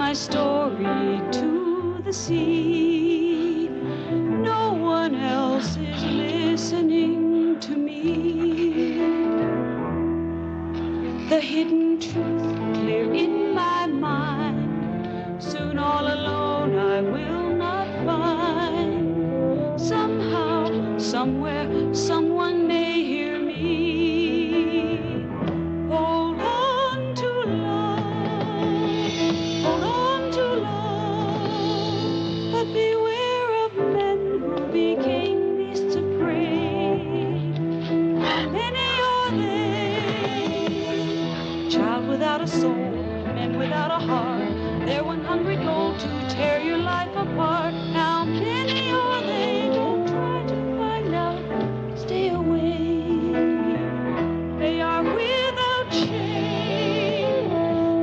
my story to the sea. No one else is listening to me. The hidden truth clear in my mind. Soon all alone I will not find. Somehow, somewhere, someone may hear me. Hold on to love, hold on to love, but beware of men who became beasts of prey. Many are they, child without a soul, men without a heart, their one hungry goal to tear your life apart. How many are they? Don't try to find out, stay away. They are without shame.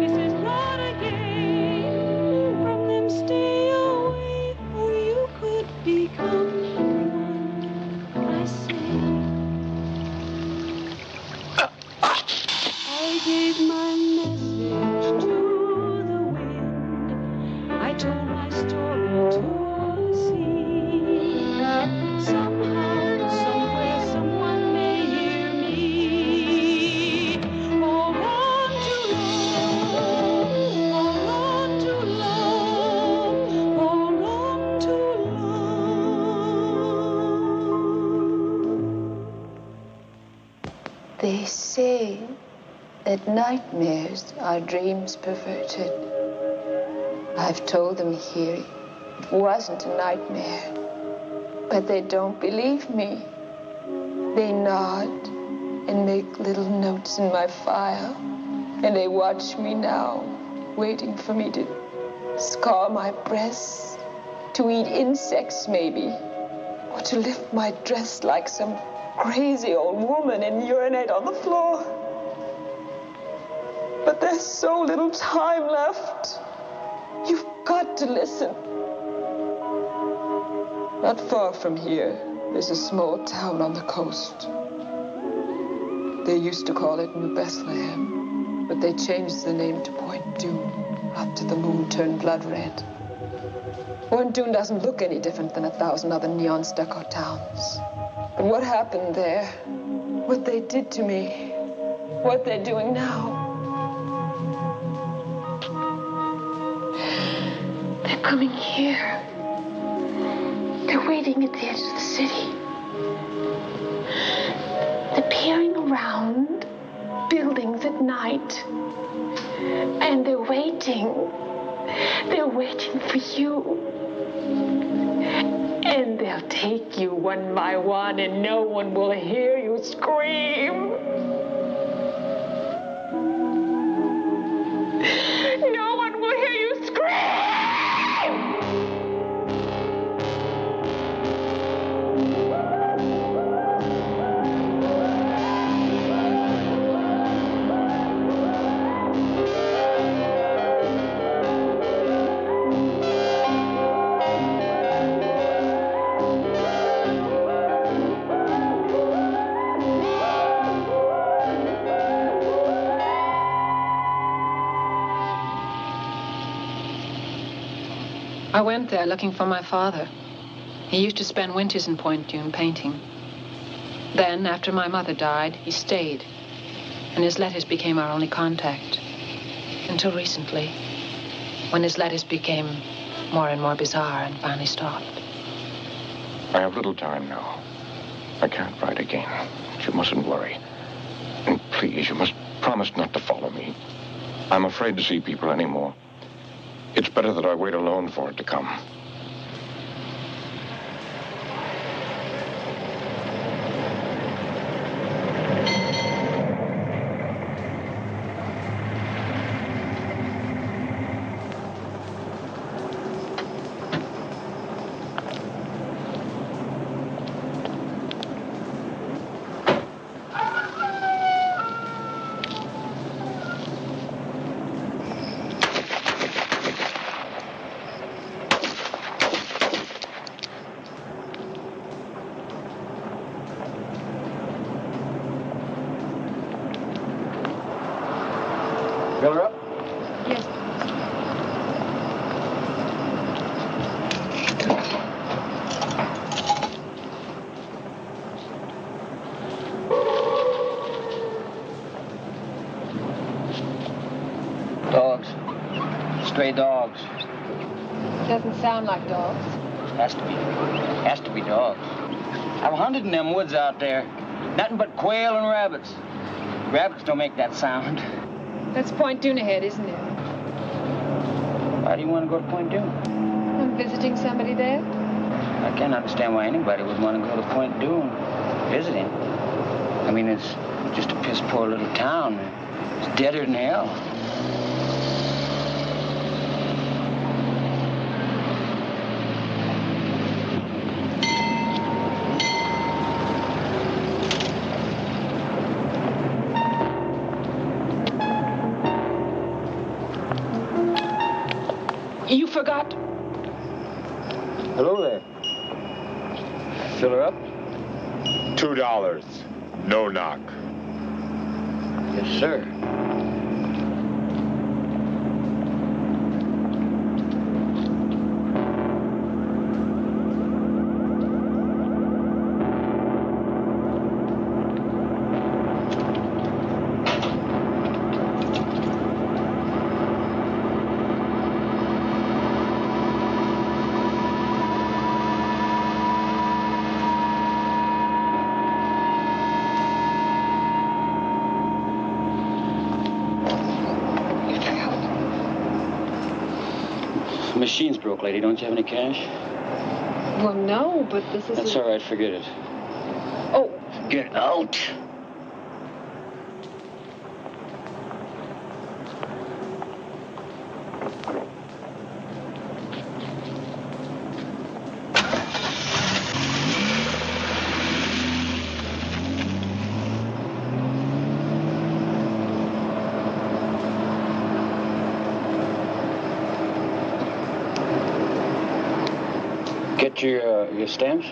This is not a game. From them stay away, or you could become the one I say. I gave my message to the wind. I told my story to the sea. Somehow, somewhere, someone may hear me. Hold on to love, hold on to love, hold on to love. They say that nightmares are dreams perverted. I've told them here it wasn't a nightmare, but they don't believe me. They nod and make little notes in my file, and they watch me now, waiting for me to scar my breasts, to eat insects maybe, or to lift my dress like some crazy old woman and urinate on the floor. But there's so little time left. You've got to listen. Not far from here, there's a small town on the coast. They used to call it New Bethlehem, but they changed the name to Point Dune after the moon turned blood red. Point Dune doesn't look any different than 1,000 other neon stucco towns. But what happened there, what they did to me, what they're doing now, they're coming here. They're waiting at the edge of the city. They're peering around buildings at night. And they're waiting. They're waiting for you. And they'll take you one by one, and no one will hear you scream. No one will hear you scream! I went there looking for my father. He used to spend winters in Point Dune painting. Then, after my mother died, he stayed, and his letters became our only contact. Until recently, when his letters became more and more bizarre and finally stopped. I have little time now. I can't write again. You mustn't worry. And please, you must promise not to follow me. I'm afraid to see people anymore. It's better that I wait alone for it to come. sound like dogs. Has to be dogs. I've hunted in them woods out there. Nothing but quail and rabbits. Rabbits don't make that sound. That's Point Dune ahead, isn't it? Why do you want to go to Point Dune? I'm visiting somebody there. I can't understand why anybody would want to go to Point Dune visiting. I mean, it's just a piss poor little town. It's deader than hell. You forgot? Hello there. Fill her up? $2. No knock. Yes, sir. The machine's broke, lady. Don't you have any cash? Well, no, but this is... That's all right. Forget it. Oh. Get out! Get your stamps?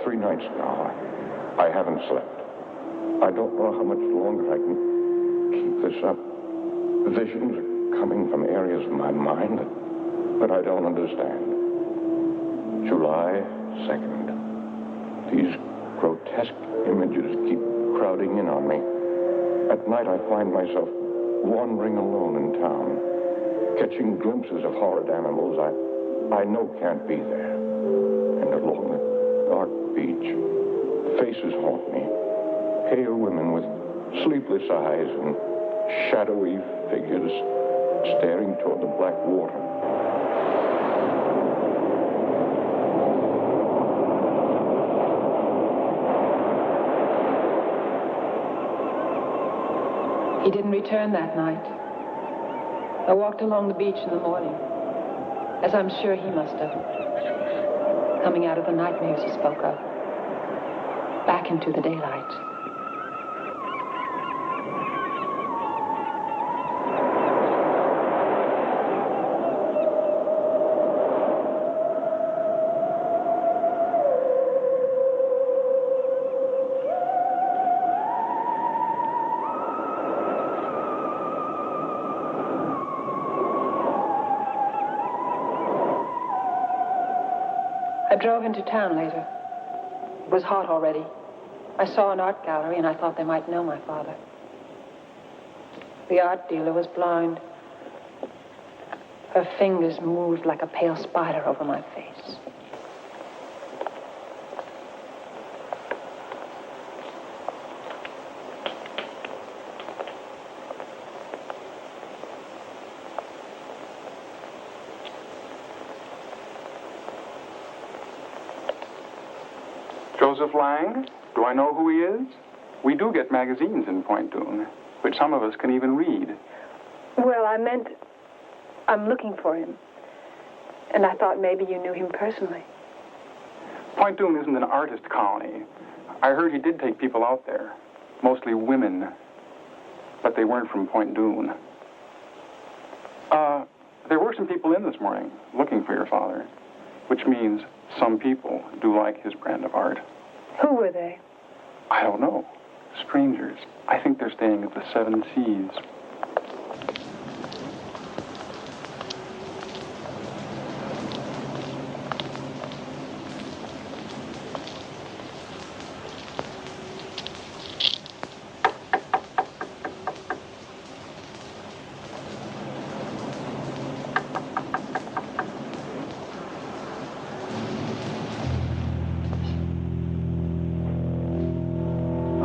3 nights now. I haven't slept. I don't know how much longer I can keep this up. Visions are coming from areas of my mind that I don't understand. July 2nd. These grotesque images keep crowding in on me. At night, I find myself wandering alone in town, catching glimpses of horrid animals I know can't be there. And along the dark beach, faces haunt me. Pale women with sleepless eyes and shadowy figures staring toward the black water. He didn't return that night. I walked along the beach in the morning, as I'm sure he must have, coming out of the nightmares he spoke of, back into the daylight. I drove into town later. It was hot already. I saw an art gallery, and I thought they might know my father. The art dealer was blind. Her fingers moved like a pale spider over my face. Joseph Lang? Do I know who he is? We do get magazines in Point Dume, which some of us can even read. Well, I meant I'm looking for him. And I thought maybe you knew him personally. Point Dume isn't an artist colony. I heard he did take people out there, mostly women, but they weren't from Point Dume. There were some people in this morning looking for your father, which means some people do like his brand of art. Who were they? I don't know. Strangers. I think they're staying at the Seven Seas.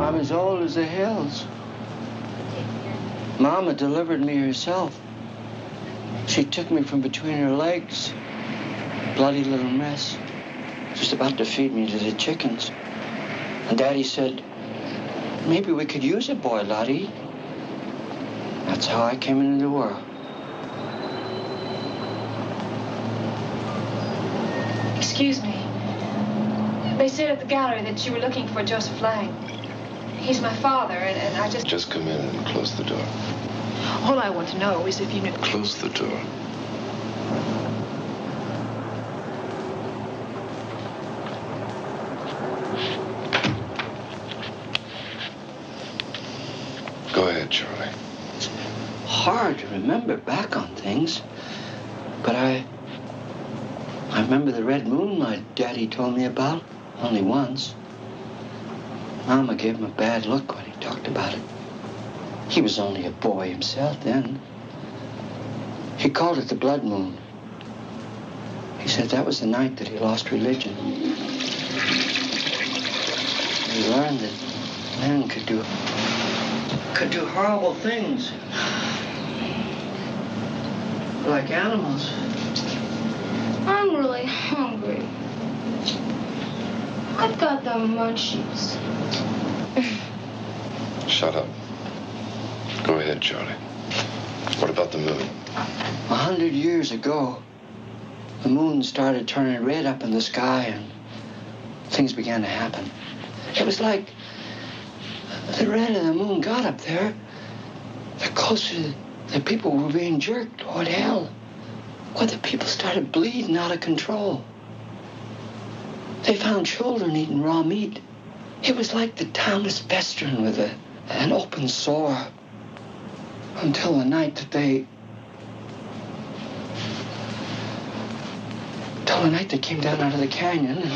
I'm as old as the hills. Mama delivered me herself. She took me from between her legs. Bloody little mess. Just about to feed me to the chickens. And Daddy said, maybe we could use a boy, Lottie. That's how I came into the world. Excuse me. They said at the gallery that you were looking for Joseph Lang. He's my father, and I just... Just come in and close the door. All I want to know is if you knew... Close the door. Go ahead, Charlie. It's hard to remember back on things, but I remember the red moonlight Daddy told me about only once. Mama gave him a bad look when he talked about it. He was only a boy himself then. He called it the blood moon. He said that was the night that he lost religion. He learned that men could do horrible things. Like animals. I'm really hungry. I've got the munchies. Shut up. Go ahead, Charlie. What about the moon? 100 years ago, the moon started turning red up in the sky and things began to happen. It was like the red of the moon got up there, the closer the people were being jerked toward hell, where the people started bleeding out of control. They found children eating raw meat. It was like the town was festering with an open sore. Until the night that they... Till the night they came down out of the canyon and...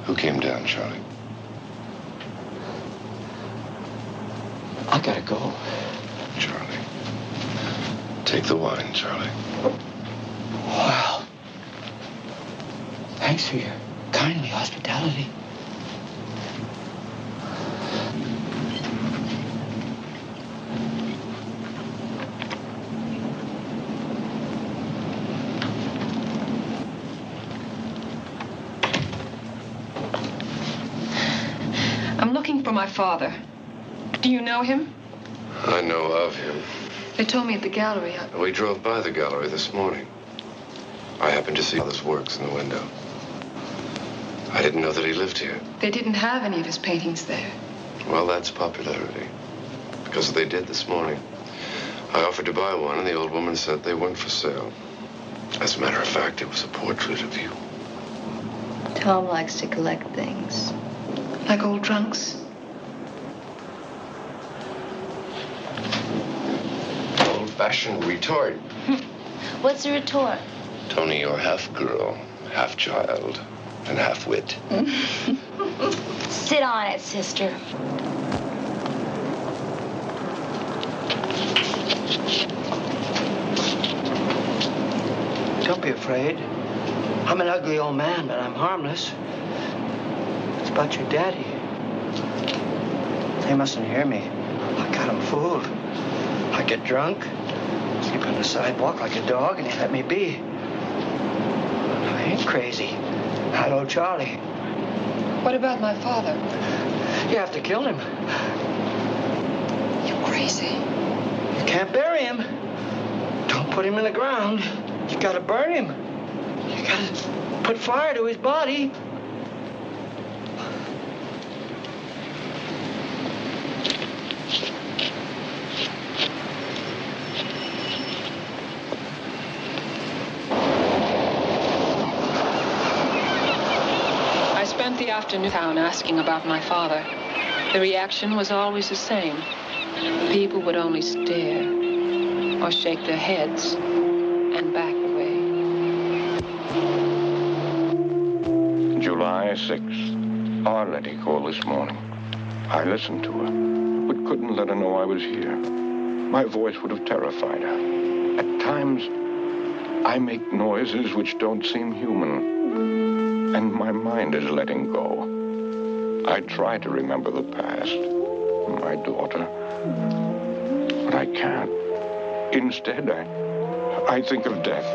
Who came down, Charlie? I gotta go. Charlie. Take the wine, Charlie. Well, thanks for your kindly hospitality. I'm looking for my father. Do you know him? I know of him. They told me at the gallery. We drove by the gallery this morning. I happened to see how this works in the window. I didn't know that he lived here. They didn't have any of his paintings there. Well, that's popularity. Because they did this morning. I offered to buy one, and the old woman said they weren't for sale. As a matter of fact, it was a portrait of you. Tom likes to collect things. Like old trunks? Old-fashioned retort. What's a retort? Tony, you're half girl, half child, and half wit. Sit on it, sister. Don't be afraid. I'm an ugly old man, but I'm harmless. It's about your daddy. They mustn't hear me. I got him fooled. I get drunk, sleep on the sidewalk like a dog, and he let me be. I ain't crazy. Hello, Charlie. What about my father? You have to kill him. You're crazy. You can't bury him. Don't put him in the ground. You gotta burn him. You gotta put fire to his body. I spent the afternoon in town asking about my father. The reaction was always the same. People would only stare or shake their heads and back away. July 6th. Our Letty called this morning. I listened to her, but couldn't let her know I was here. My voice would have terrified her. At times, I make noises which don't seem human, and my mind is letting go. I try to remember the past, my daughter, but I can't. Instead, I think of death.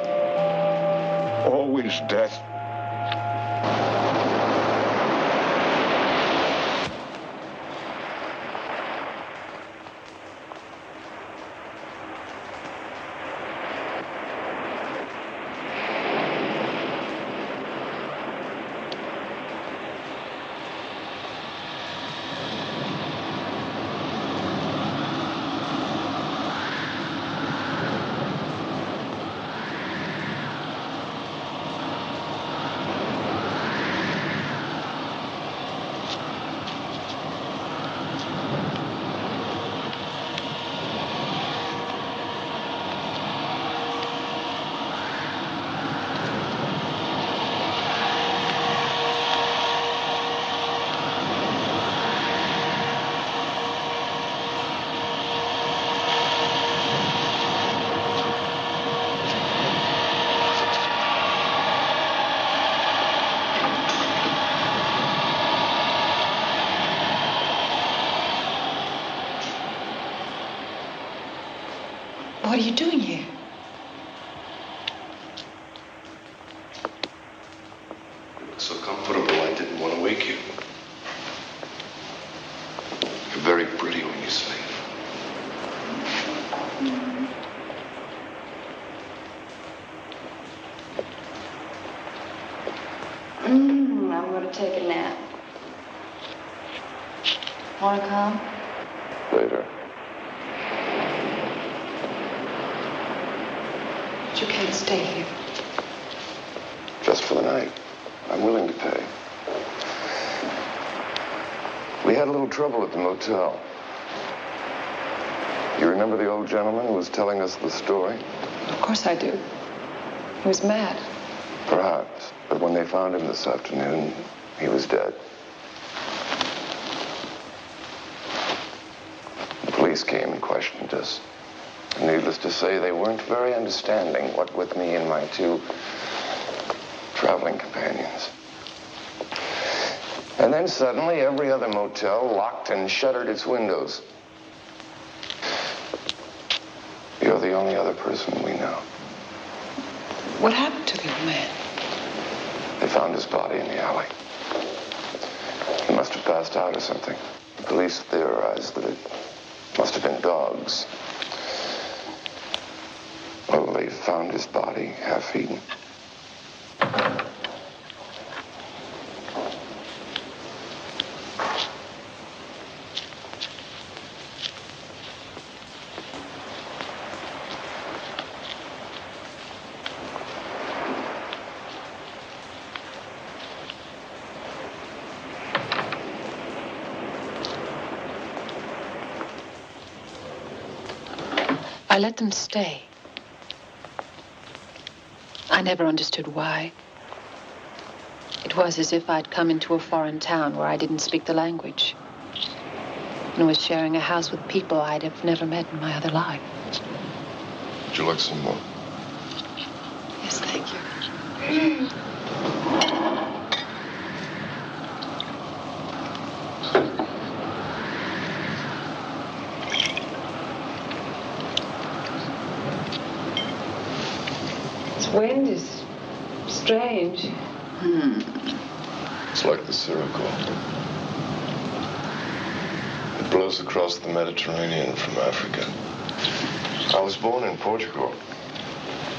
Always death. What are you doing here? It was so comfortable, I didn't want to wake you. You're very pretty when you sleep. I'm going to take a nap. Want to come? Later. But you can't stay here. Just for the night. I'm willing to pay. We had a little trouble at the motel. You remember the old gentleman who was telling us the story? Of course I do. He was mad. Perhaps. But when they found him this afternoon, he was dead. The police came and questioned us. Needless to say, they weren't very understanding, what with me and my two traveling companions. And then suddenly, every other motel locked and shuttered its windows. You're the only other person we know. What happened to the old man? They found his body in the alley. He must have passed out or something. The police theorized that it must have been dogs. Well, they found his body half-eaten. I let them stay. I never understood why. It was as if I'd come into a foreign town where I didn't speak the language and was sharing a house with people I'd have never met in my other life. Would you like some more? Yes, thank you. This wind is strange. It's like the Sirocco. It blows across the Mediterranean from Africa. I was born in Portugal,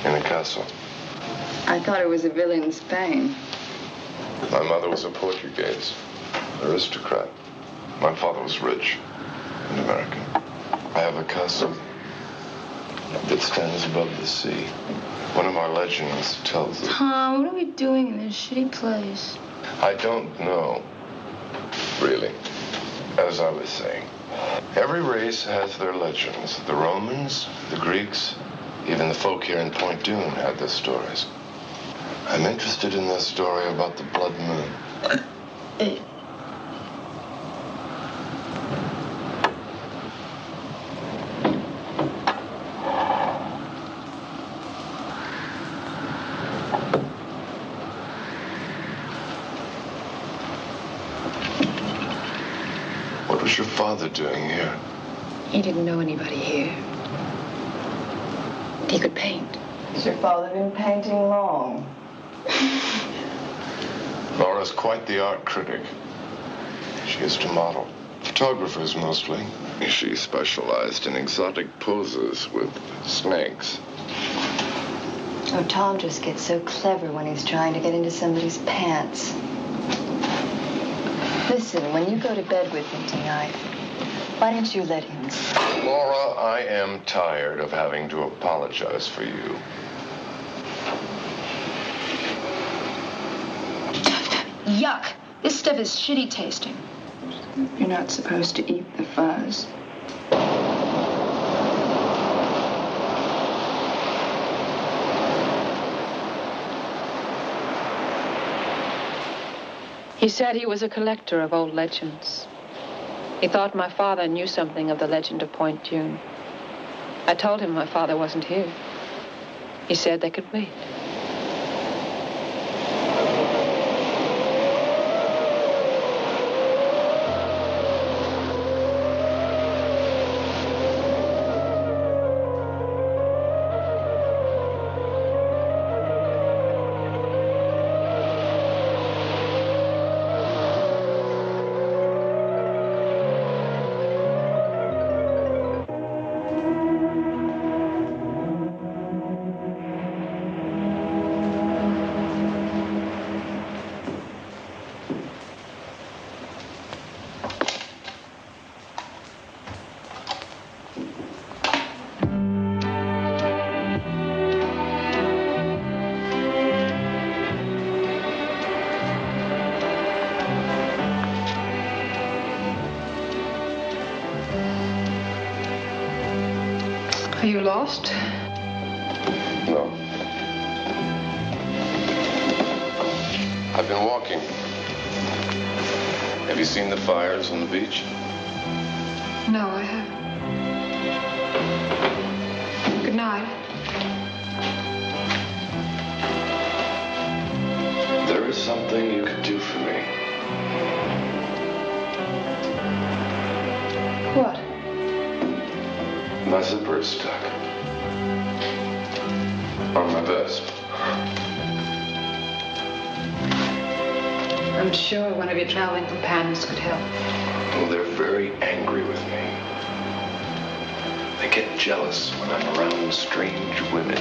in a castle. I thought it was a villa in Spain. My mother was a Portuguese, aristocrat. My father was rich and American. I have a castle that stands above the sea. One of my legends tells it. Tom, what are we doing in this shitty place? I don't know, really. As I was saying, every race has their legends. The Romans, the Greeks, even the folk here in Point Dune had their stories. I'm interested in their story about the blood moon. What was your father doing here? He didn't know anybody here. He could paint. Has your father been painting long? Laura's quite the art critic. She used to model. Photographers, mostly. She specialized in exotic poses with snakes. Oh, Tom just gets so clever when he's trying to get into somebody's pants. Listen, when you go to bed with him tonight, why don't you let him sleep? Laura, I am tired of having to apologize for you. Yuck! This stuff is shitty tasting. You're not supposed to eat the fuzz. He said he was a collector of old legends. He thought my father knew something of the legend of Point Dune. I told him my father wasn't here. He said they could wait. Are you lost? No. I've been walking. Have you seen the fires on the beach? No, I haven't. Good night. There is something you could do for me. What? My zipper is stuck. On my vest. I'm sure one of your traveling companions could help. Well, they're very angry with me. They get jealous when I'm around strange women.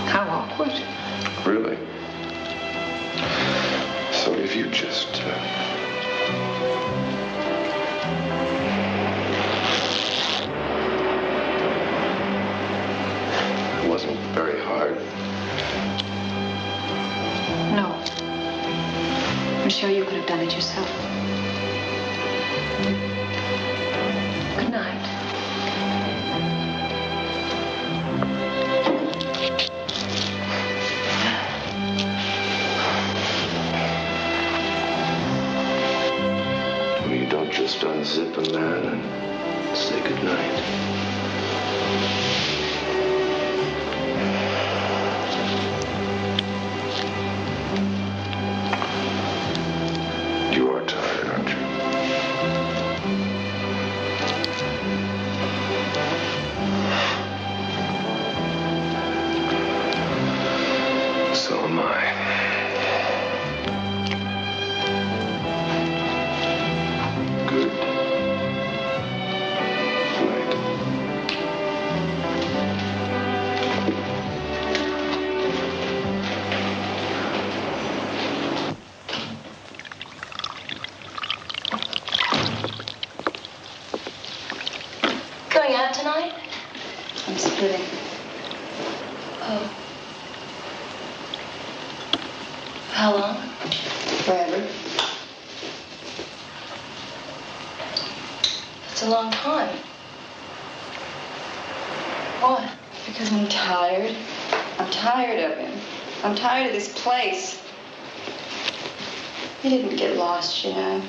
How awkward. Really? So if you just... It wasn't very hard. No. I'm sure you could have done it yourself. Good night. Well, you don't just unzip a man and say goodnight. You are tired, aren't you? So am I. Good night. Going out tonight? I'm splitting. Oh. How long? Forever. That's a long time. Why? Because I'm tired. I'm tired of him. I'm tired of this place. He didn't get lost, you know.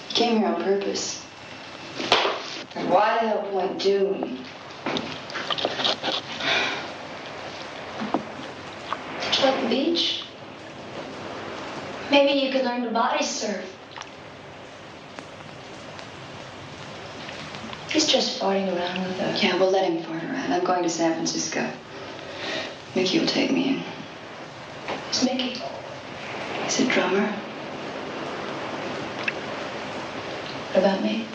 He came here on purpose. And why the hell Point Doom? Did you like the beach? Maybe you could learn to body surf. He's just farting around with us. Yeah, we'll let him fart around. I'm going to San Francisco. Mickey will take me in. Who's Mickey? He's a drummer. What about me?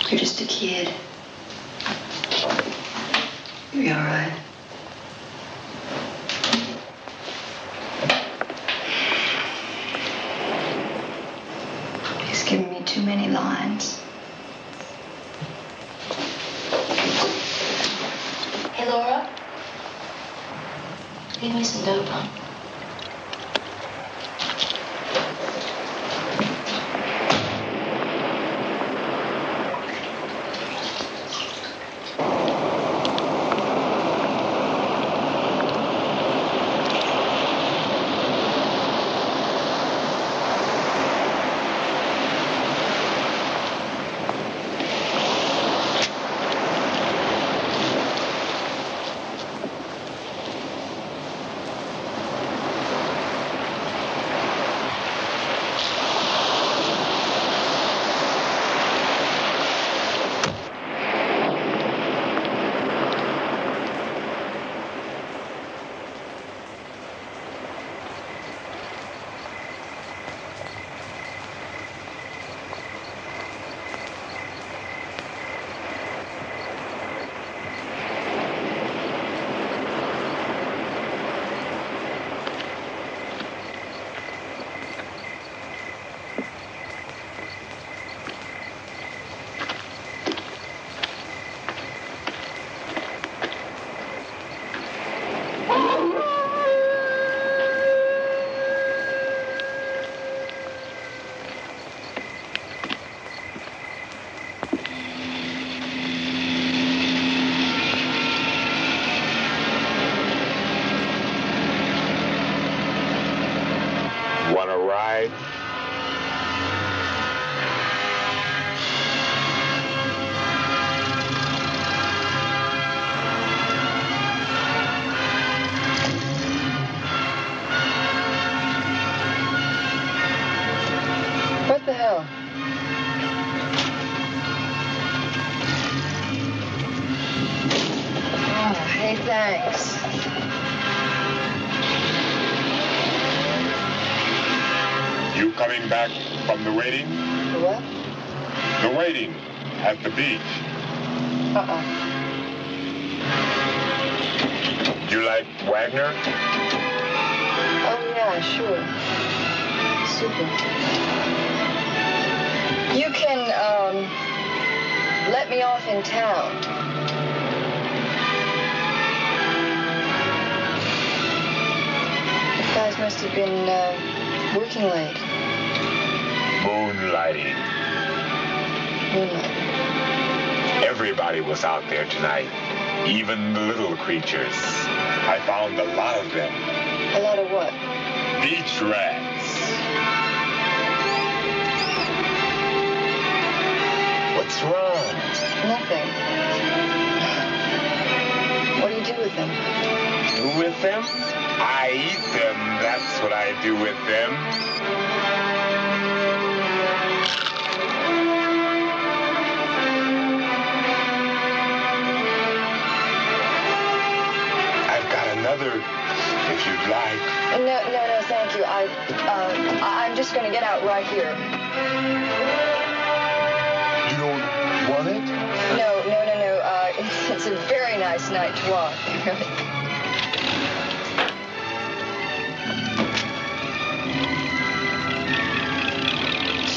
You're just a kid. You'll be all right. He's given me too many lines. Hey, Laura. Give me some dope, huh? thanks. You coming back from the waiting? The what? The waiting at the beach. You like Wagner? Oh, yeah, sure. Super. You can, let me off in town. You guys must have been, working late. Moonlighting. Moonlight. Everybody was out there tonight. Even the little creatures. I found a lot of them. A lot of what? Beach rats. What's wrong? Nothing. What do you do with them? Do with them? I eat them. That's what I do with them. I've got another, if you'd like. No, thank you. I'm just going to get out right here. You don't want it? No. It's a very nice night to walk.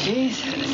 Jesus.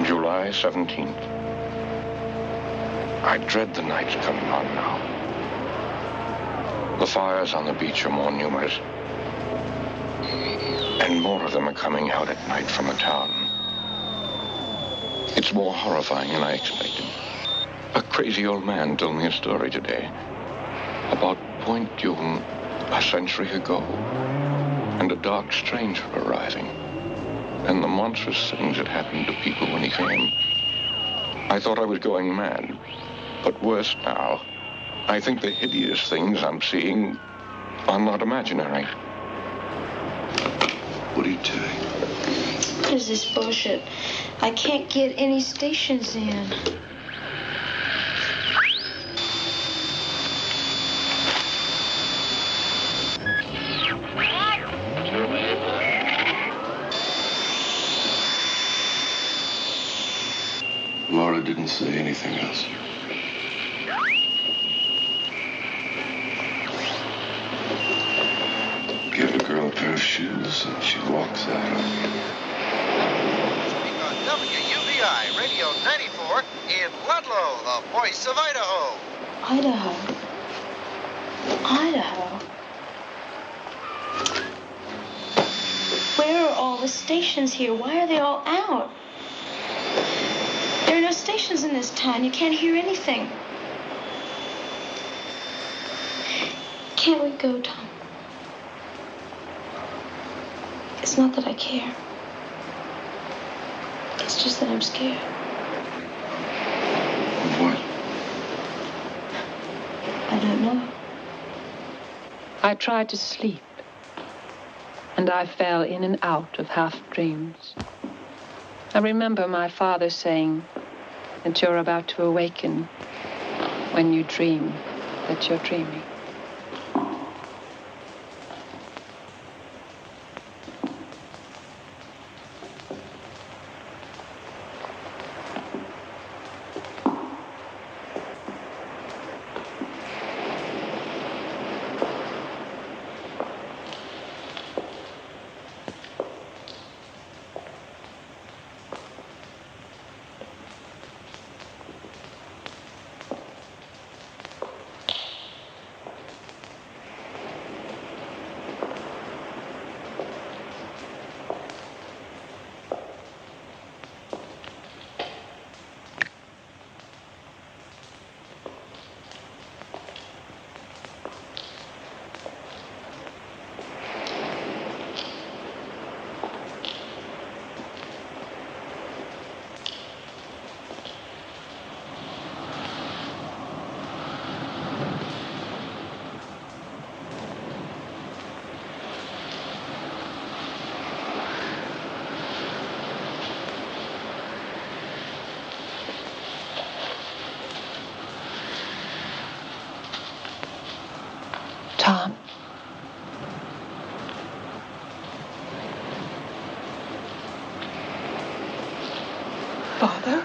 July 17th. I dread the nights coming on now. The fires on the beach are more numerous. And more of them are coming out at night from the town. It's more horrifying than I expected. A crazy old man told me a story today about Point Dume a century ago, and a dark stranger arriving, and the monstrous things that happened to people when he came. I thought I was going mad, but worse now, I think the hideous things I'm seeing are not imaginary. What are you doing? What is this bullshit? I can't get any stations in. Laura didn't say anything else. Give a girl a pair of shoes and she walks out on you. On WUBI Radio 94 in Ludlow, the voice of Idaho. Idaho. Idaho. Where are all the stations here? Why are they all out? There are no stations in this town. You can't hear anything. Can't we go, Tom? It's not that I care. It's just that I'm scared. Of what? I don't know. I tried to sleep, and I fell in and out of half dreams. I remember my father saying that you're about to awaken when you dream that you're dreaming. Tom. Father?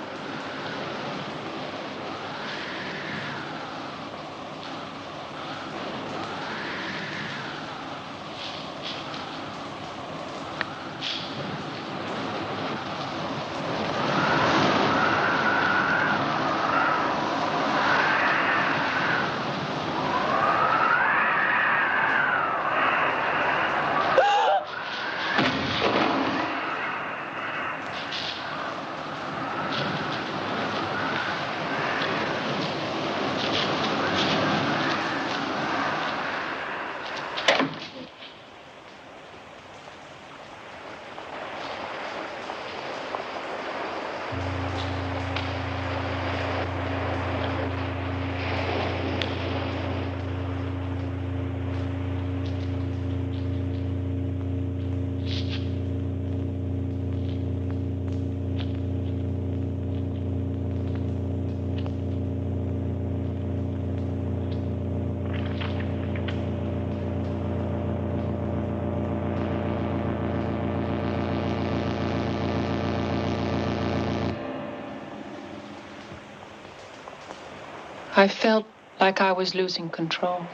I felt like I was losing control.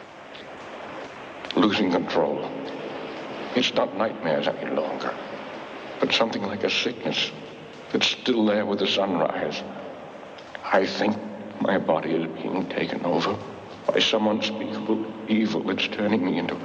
Losing control. It's not nightmares any longer, but something like a sickness. that's still there with the sunrise. I think my body is being taken over by some unspeakable evil that's turning me into...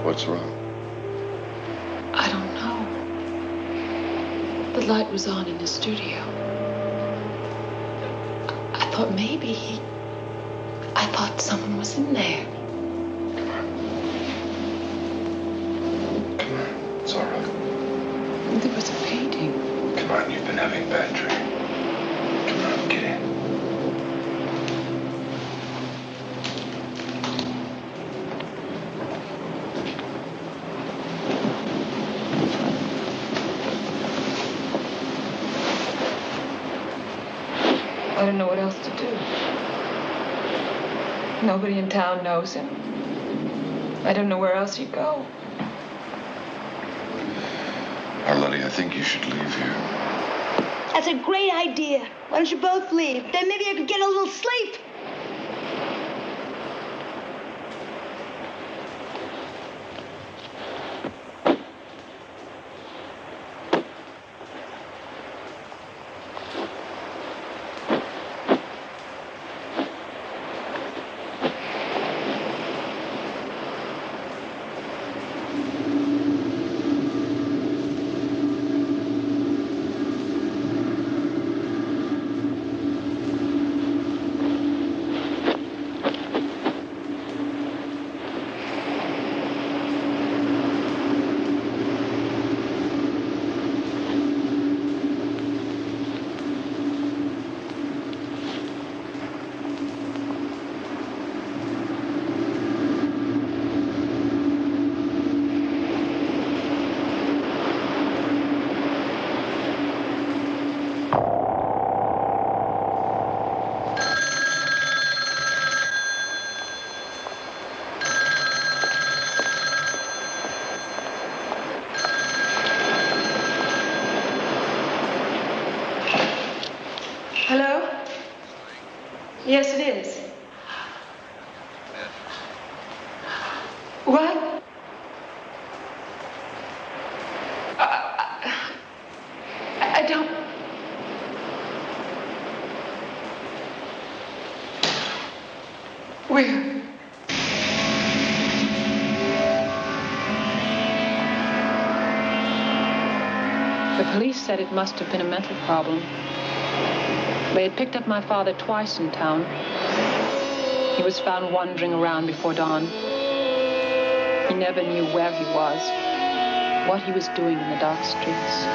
What's wrong? I don't know. The light was on in the studio. I thought maybe I thought someone was in there. Come on. It's all right. There was a painting. Come on, you've been having a bad dream. Come on, get in. I don't know what else to do. Nobody in town knows him. I don't know where else he'd go. Arletty, I think you should leave here. That's a great idea. Why don't you both leave? Then maybe I could get a little sleep. Hello? Yes, it is. What? I don't... Where? The police said it must have been a mental problem. They had picked up my father twice in town. He was found wandering around before dawn. He never knew where he was, what he was doing in the dark streets.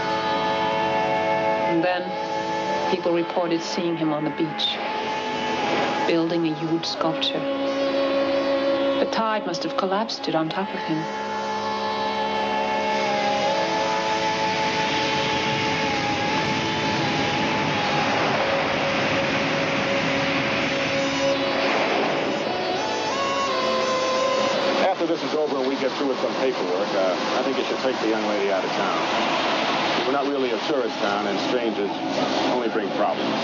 And then people reported seeing him on the beach, building a huge sculpture. The tide must have collapsed it on top of him. After this is over and we get through with some paperwork, I think you should take the young lady out of town. We're not really a tourist town, and strangers only bring problems.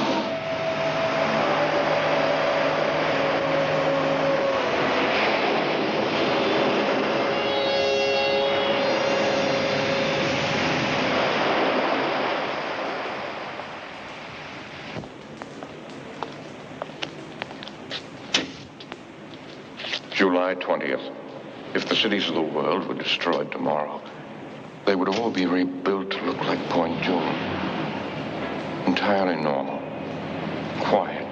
July 20th. If the cities of the world were destroyed tomorrow, they would all be rebuilt to look like Point June. Entirely normal. Quiet.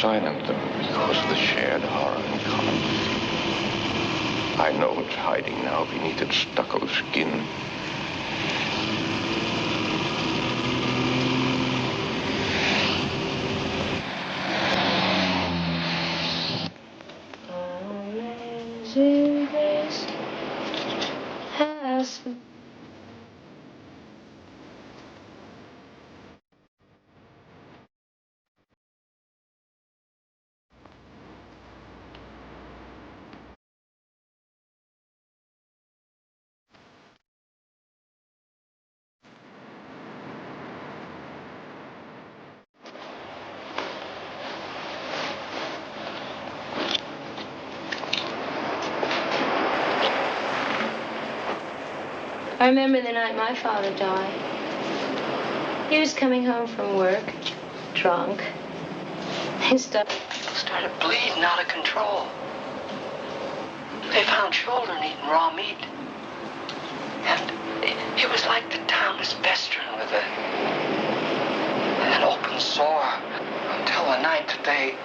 Silent, though, because of the shared horror in common. I know it's hiding now beneath its stucco skin. I remember the night my father died. He was coming home from work, drunk. He started bleeding out of control. They found children eating raw meat. And it was like the town was festering with an open sore until the night that they...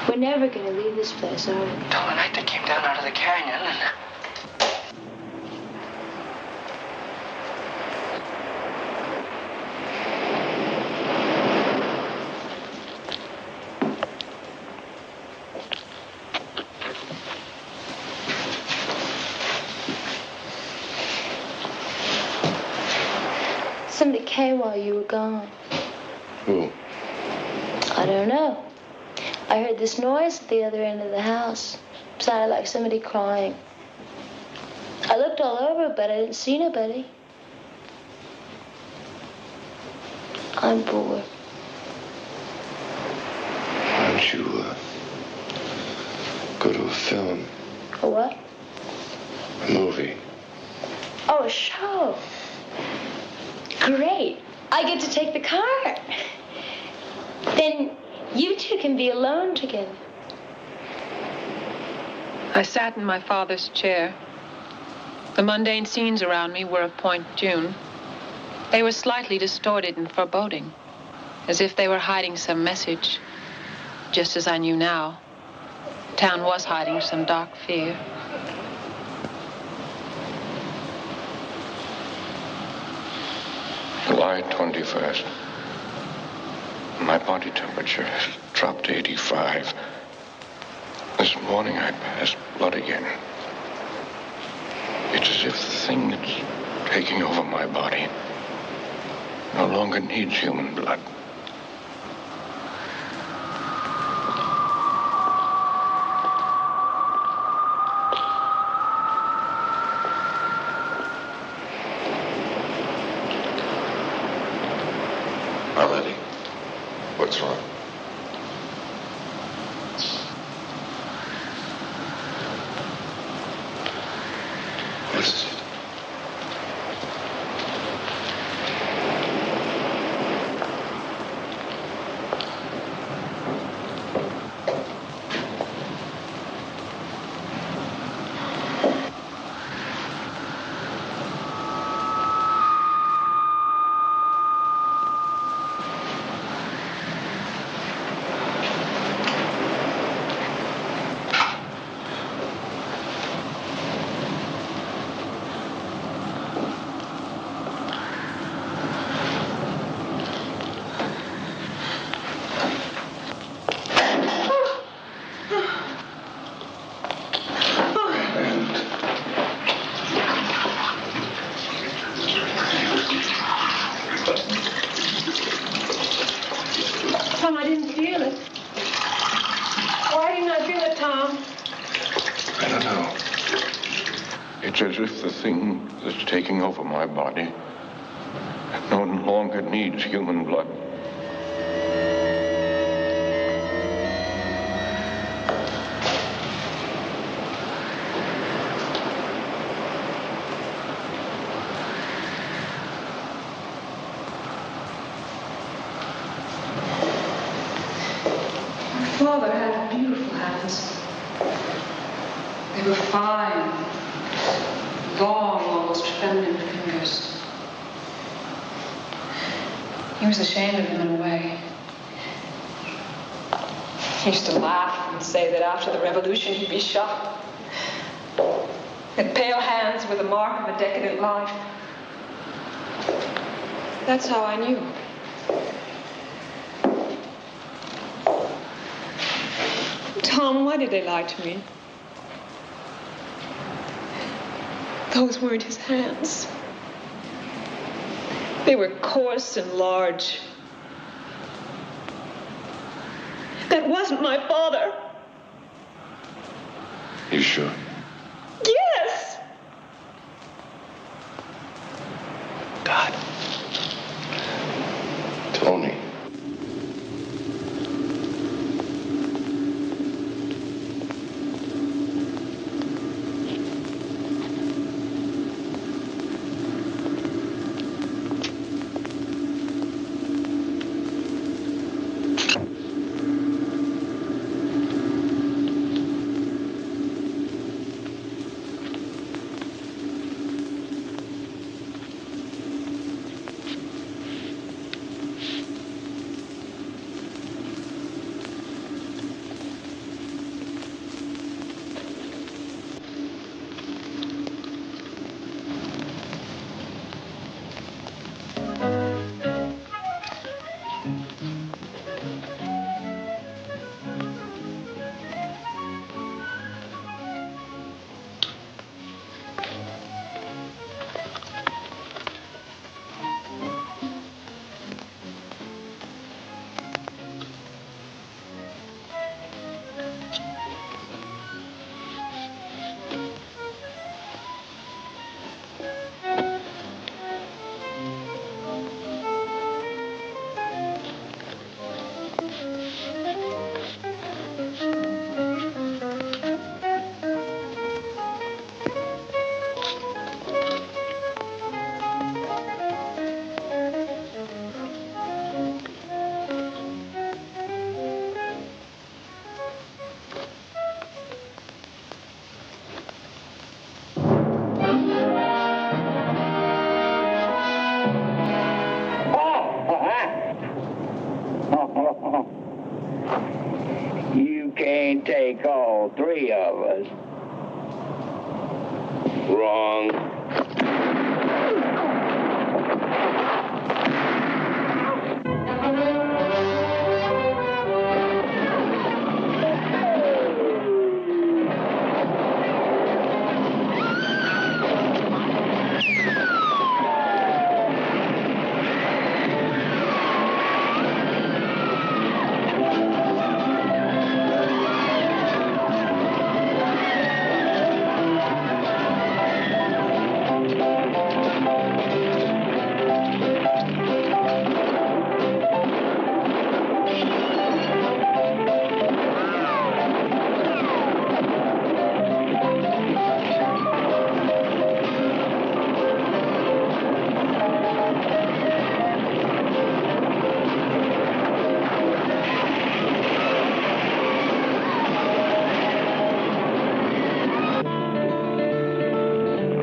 We're never going to leave this place, are we? Until the night they came down out of the canyon and... Somebody came while you were gone. Who? I don't know. I heard this noise at the other end of the house. It sounded like somebody crying. I looked all over, but I didn't see nobody. I'm bored. Why don't you, go to a film? A what? A movie. Oh, a show. Great. I get to take the car. Then you two can be alone together. I sat in my father's chair. The mundane scenes around me were of Point June. They were slightly distorted and foreboding, as if they were hiding some message, just as I knew now. Town was hiding some dark fear. July 21st. My body temperature has dropped to 85. This morning I passed blood again. It's as if the thing that's taking over my body no longer needs human blood. Arletty, what's wrong? What is it? Tom, I didn't feel it. Why didn't I feel it, Tom? I don't know. It's as if the thing that's taking over my body no longer needs human blood. Father had beautiful hands. They were fine, long, almost feminine fingers. He was ashamed of them in a way. He used to laugh and say that after the revolution he'd be shot. That pale hands were the mark of a decadent life. That's how I knew. Tom, why did they lie to me? Those weren't his hands. They were coarse and large. That wasn't my father. You sure? Yes! God. Tony. call 3 of us. Wrong.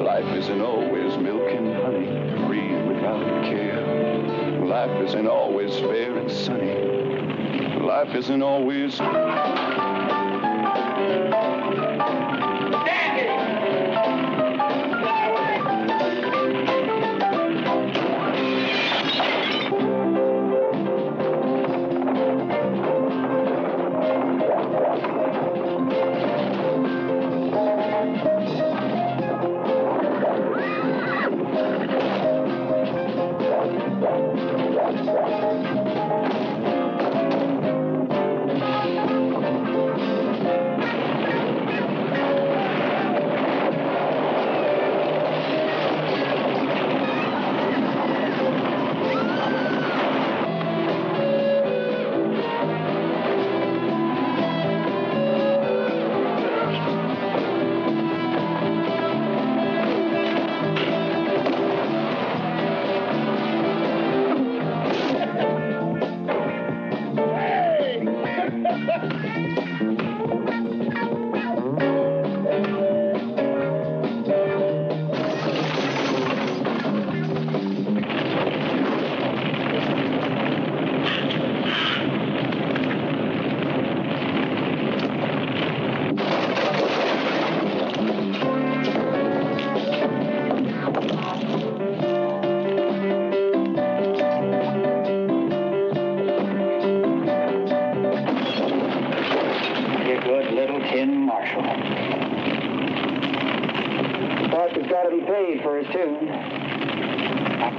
Life isn't always milk and honey, free without care. Life isn't always fair and sunny. Life isn't always...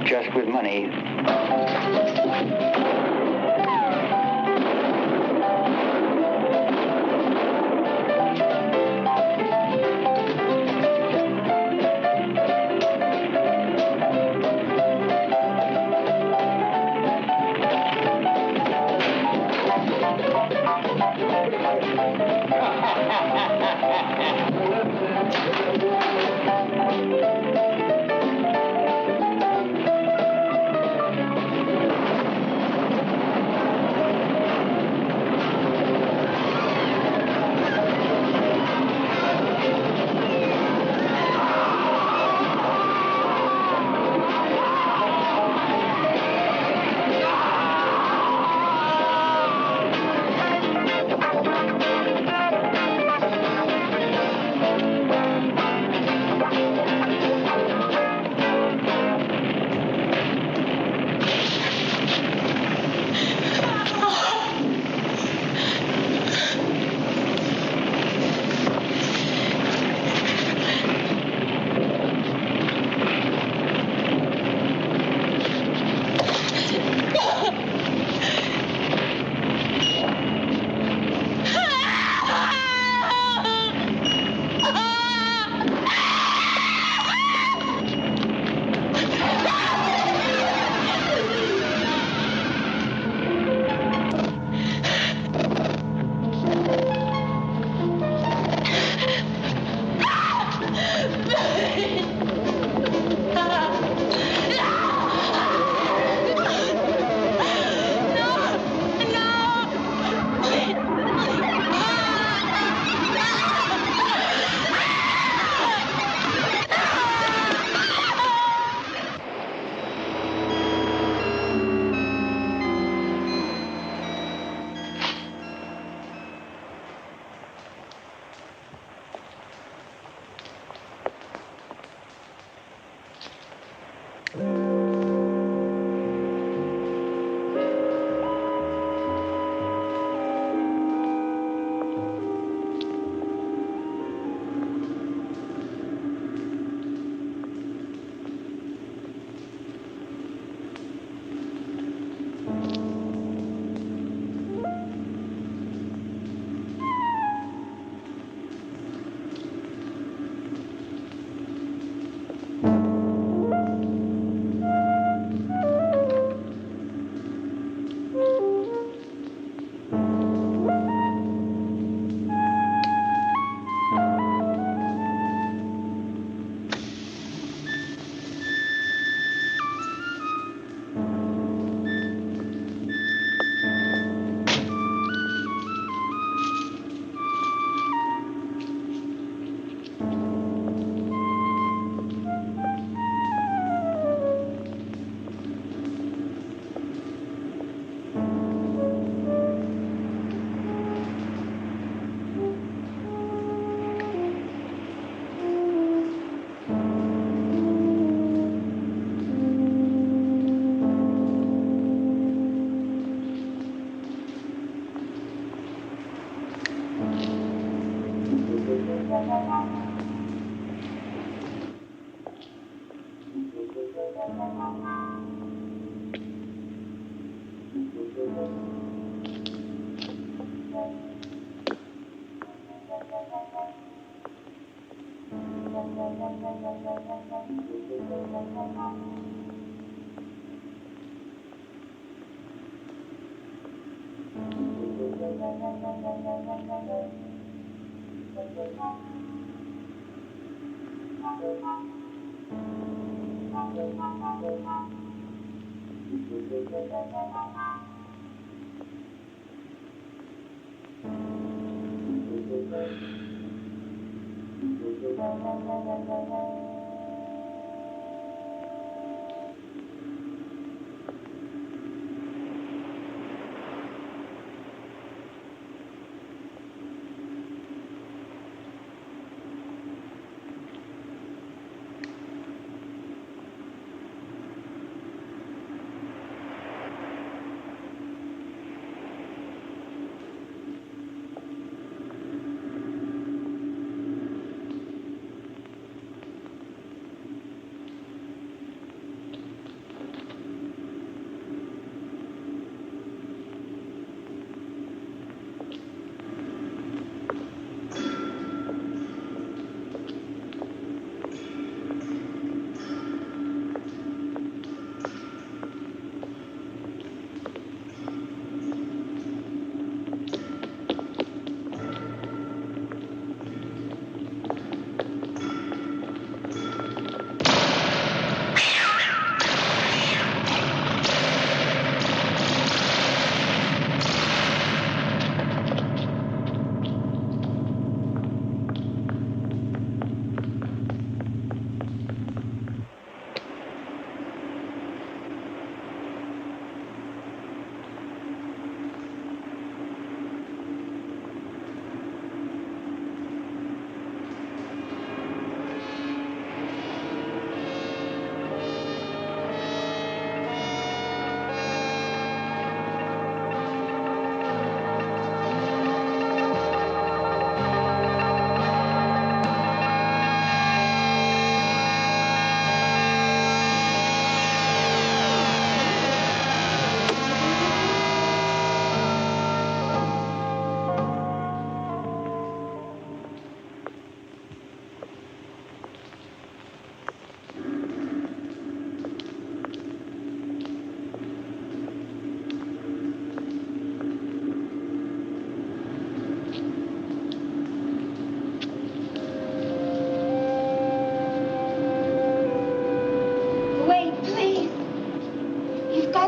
Just with money.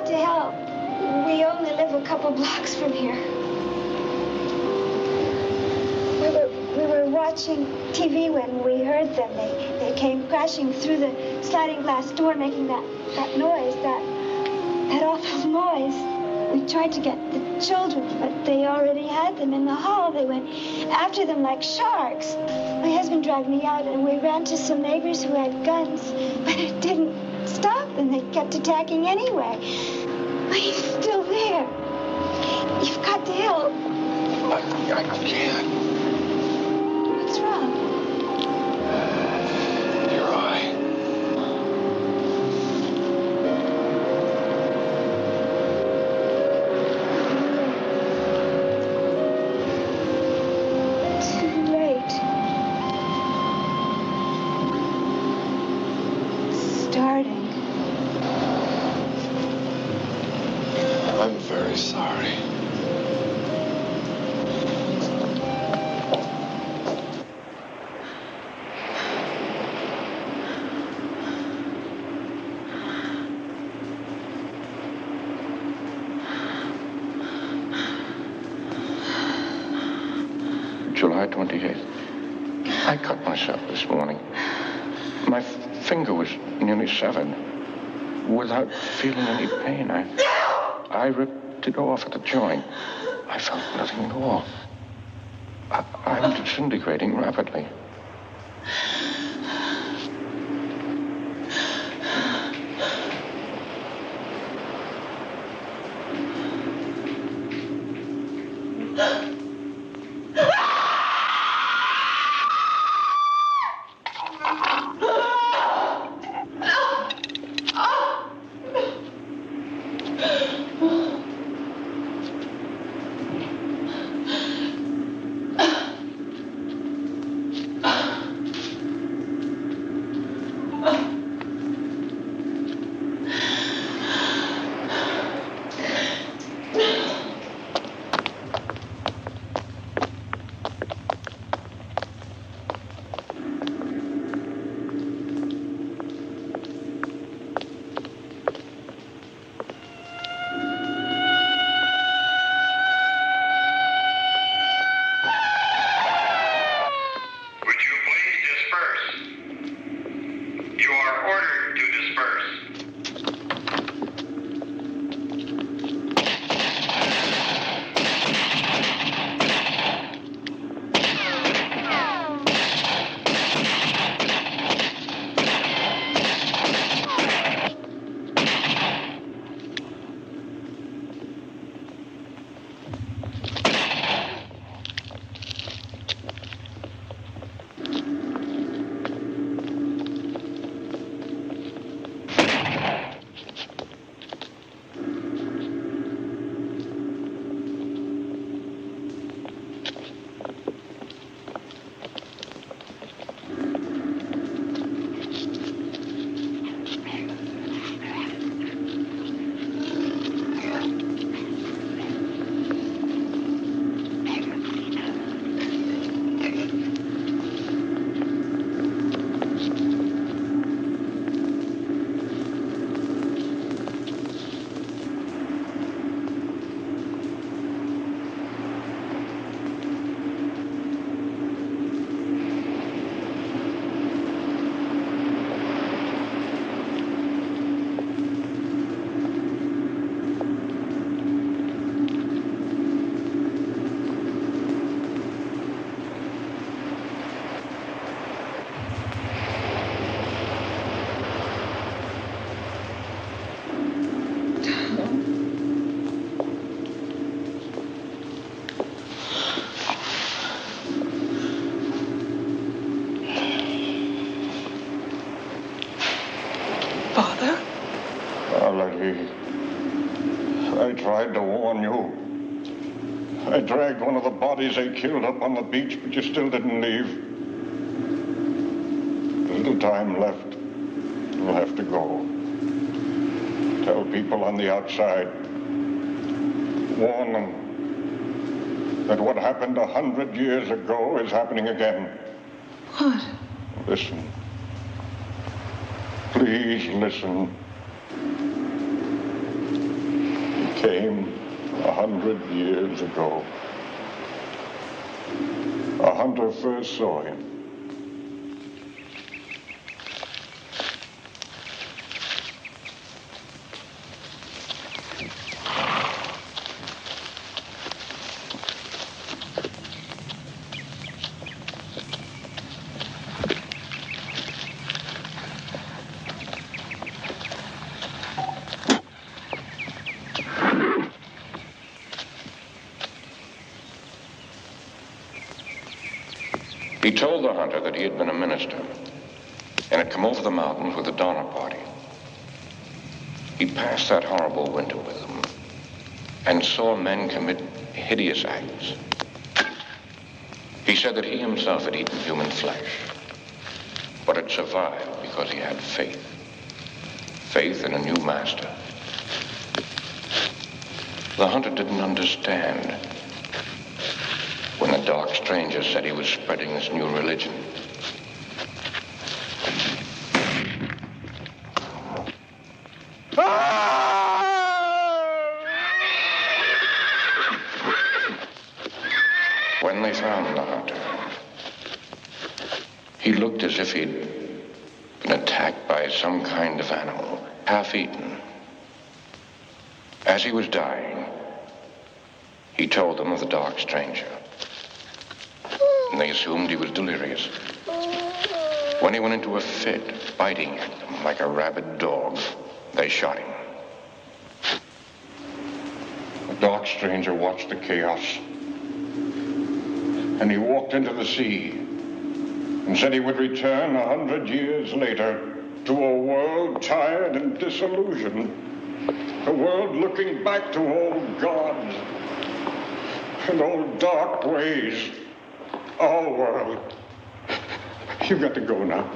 To help. We only live a couple blocks from here. We were watching TV when we heard them. They came crashing through the sliding glass door, making that noise, that awful noise. We tried to get the children, but they already had them in the hall. They went after them like sharks. My husband dragged me out, and we ran to some neighbors who had guns, but it didn't stop, and they kept attacking anyway. But he's still there. You've got to help. I can't. What's wrong? Your eye. Too late. It's starting. I'm very sorry. July 28th. I cut myself this morning. My finger was nearly severed. Without feeling any pain, I ripped it off at the joint. I felt nothing at all. I'm disintegrating rapidly. I tried to warn you. I dragged one of the bodies they killed up on the beach, but you still didn't leave. There's little time left. You'll have to go. Tell people on the outside. Warn them that what happened 100 years ago is happening again. What? Listen. Please listen. He came 100 years ago. A hunter first saw him. He told the hunter that he had been a minister and had come over the mountains with a Donner Party. He passed that horrible winter with them and saw men commit hideous acts. He said that he himself had eaten human flesh, but had survived because he had faith. Faith in a new master. The hunter didn't understand when the dark stranger said he was spreading this new religion. When they found the hunter, he looked as if he'd been attacked by some kind of animal, half-eaten. As he was dying, he told them of the dark stranger. And they assumed he was delirious. When he went into a fit, biting at them like a rabid dog, they shot him. The dark stranger watched the chaos. And he walked into the sea and said he would return 100 years later to a world tired and disillusioned. A world looking back to old gods and old dark ways. Our world. You've got to go now.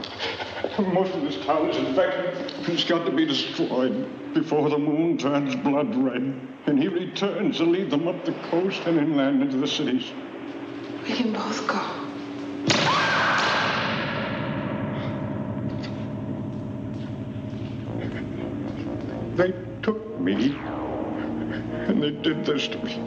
Most of this town is infected. It's got to be destroyed before the moon turns blood red. And he returns to lead them up the coast and inland into the cities. We can both go. They took me, and they did this to me.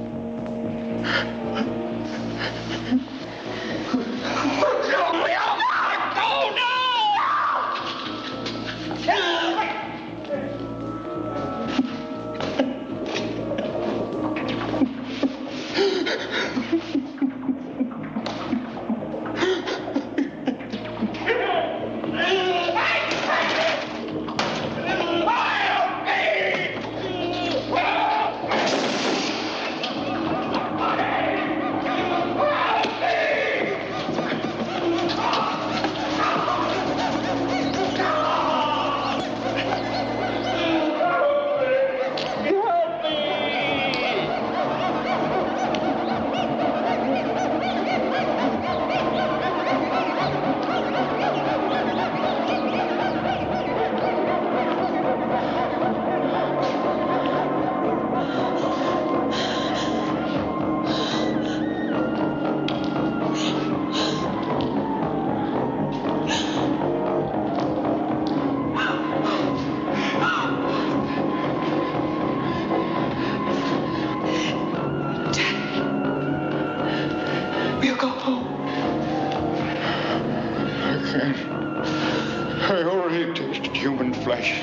I already tasted human flesh.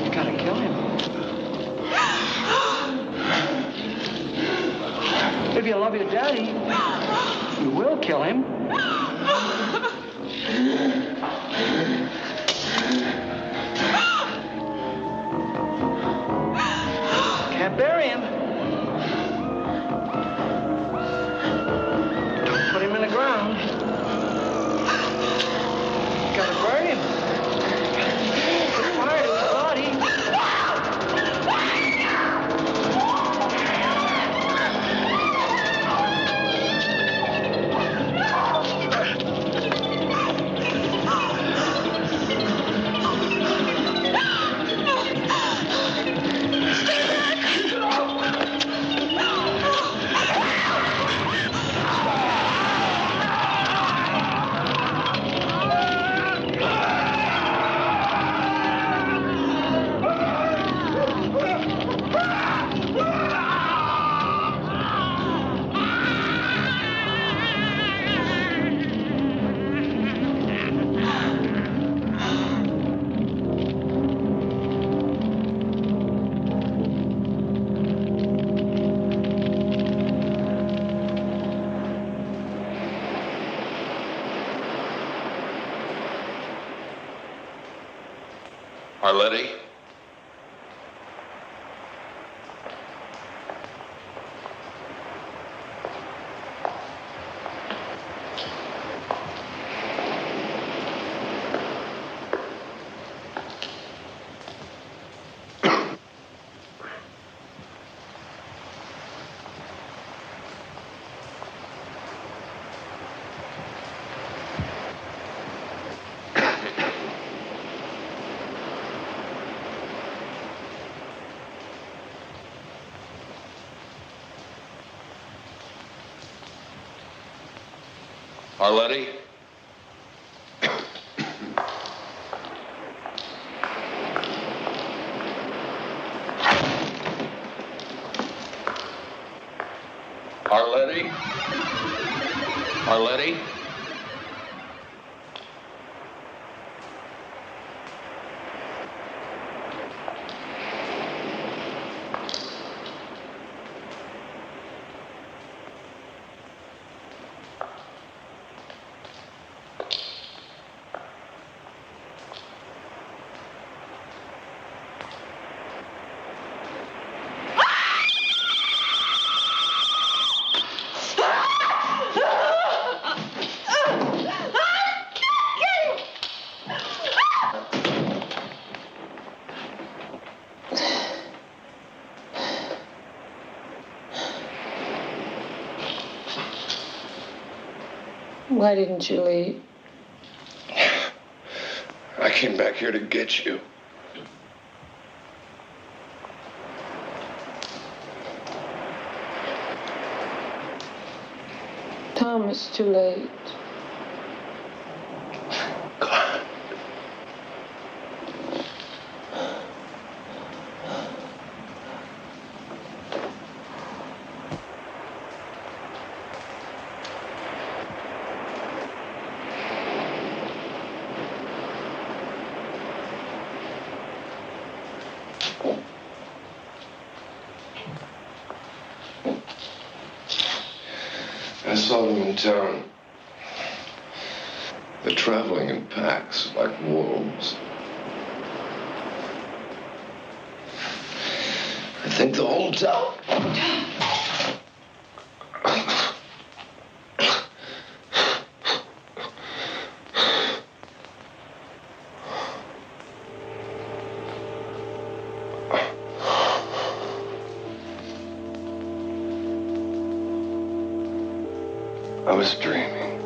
You gotta kill him. If you love your daddy, you will kill him. Arletty? Arletty? Arletty? Arletty? Why didn't you leave? I came back here to get you. Tom, it's too late. God. I saw them in town. They're traveling in packs like wolves. I think the whole town. I was dreaming.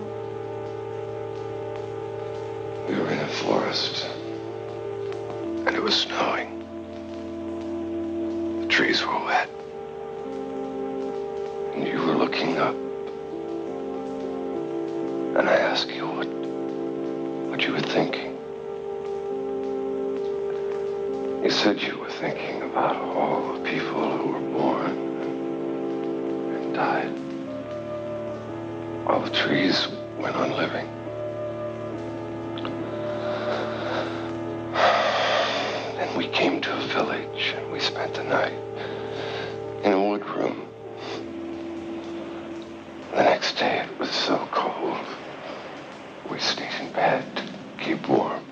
We were in a forest, and it was snowing. The trees were wet, and you were looking up. And I asked you what you were thinking. You said you were thinking about all the people who were born and died. All the trees went on living. Then we came to a village and we spent the night in a wood room. The next day it was so cold. We stayed in bed to keep warm.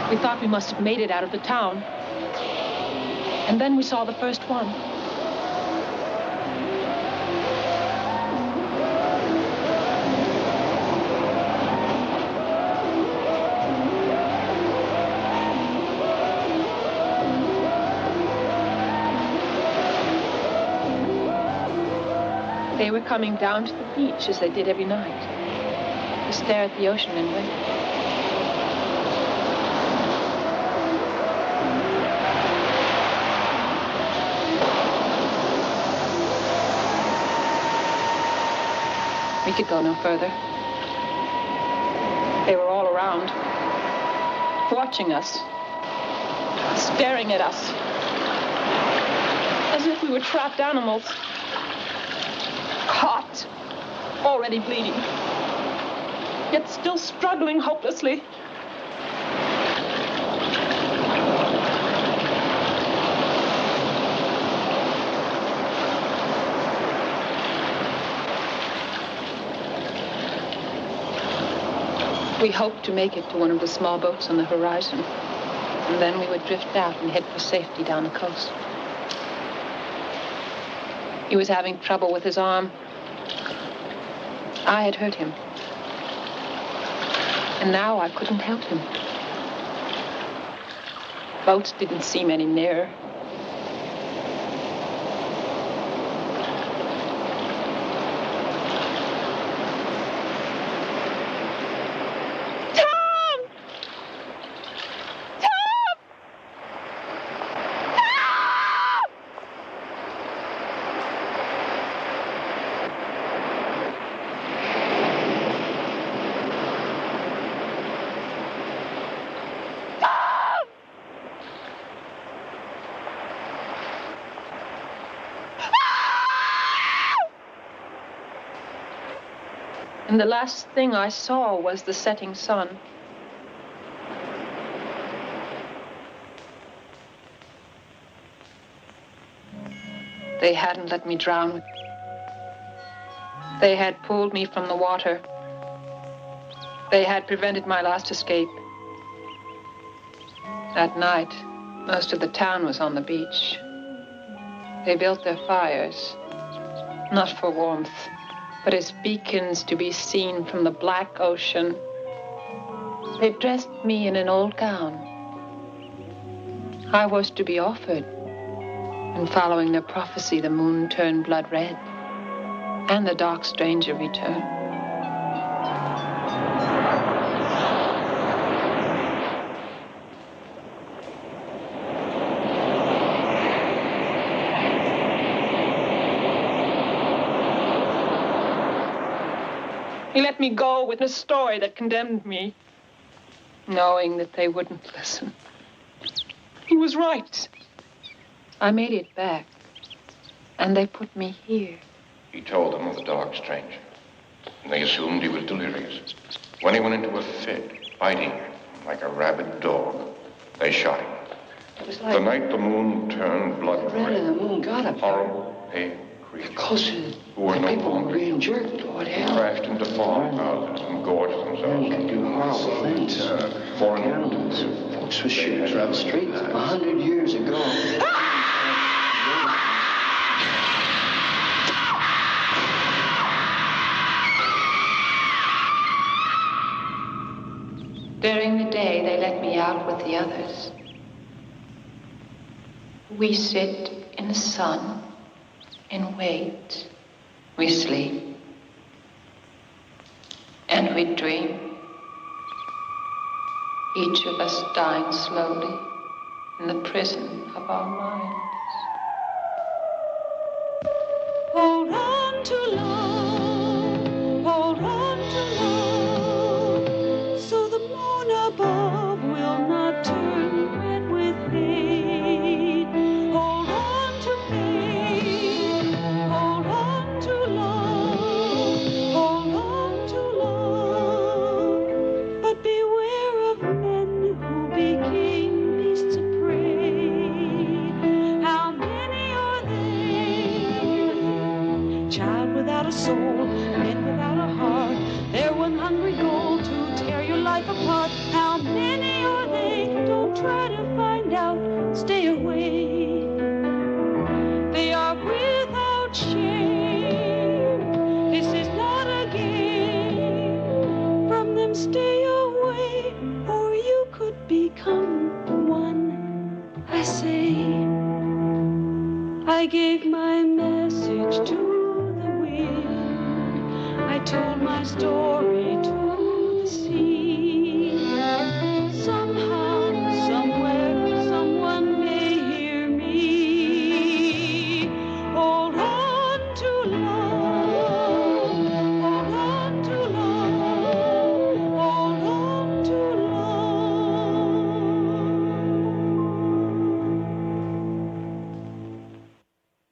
We thought we must have made it out of the town. And then we saw the first one. They were coming down to the beach as they did every night, to stare at the ocean and wait. We could go no further. They were all around, watching us, staring at us, as if we were trapped animals. Caught, already bleeding, yet still struggling hopelessly. We hoped to make it to one of the small boats on the horizon, and then we would drift out and head for safety down the coast. He was having trouble with his arm. I had hurt him. And now I couldn't help him. Boats didn't seem any nearer. And the last thing I saw was the setting sun. They hadn't let me drown. They had pulled me from the water. They had prevented my last escape. That night, most of the town was on the beach. They built their fires, not for warmth, but as beacons to be seen from the black ocean. They dressed me in an old gown. I was to be offered, and following their prophecy, the moon turned blood red, and the dark stranger returned. He let me go with a story that condemned me, knowing that they wouldn't listen. He was right. I made it back, and they put me here. He told them of the dark stranger, and they assumed he was delirious. When he went into a fit, biting like a rabid dog, they shot him. It was like the night the moon turned blood red and the moon got him. Horrible, pale creatures Close who were no people were longer being jerked toward hell. crashed into farmhouses and gorged themselves. They could do horrible things. Foreign Animals. Folks were shooting in the streets 100 years ago. During the day, they let me out with the others. We sit in the sun and wait. We sleep. And we dream. Each of us dying slowly in the prison of our minds. Hold on to love, hold on to love, so the moon above will not turn red with hate. Hold on to faith, hold on to love, hold on to love, but beware of men who became beasts of prey. How many are there? Child without a soul, become one, I say. I gave my message to the wind. I told my story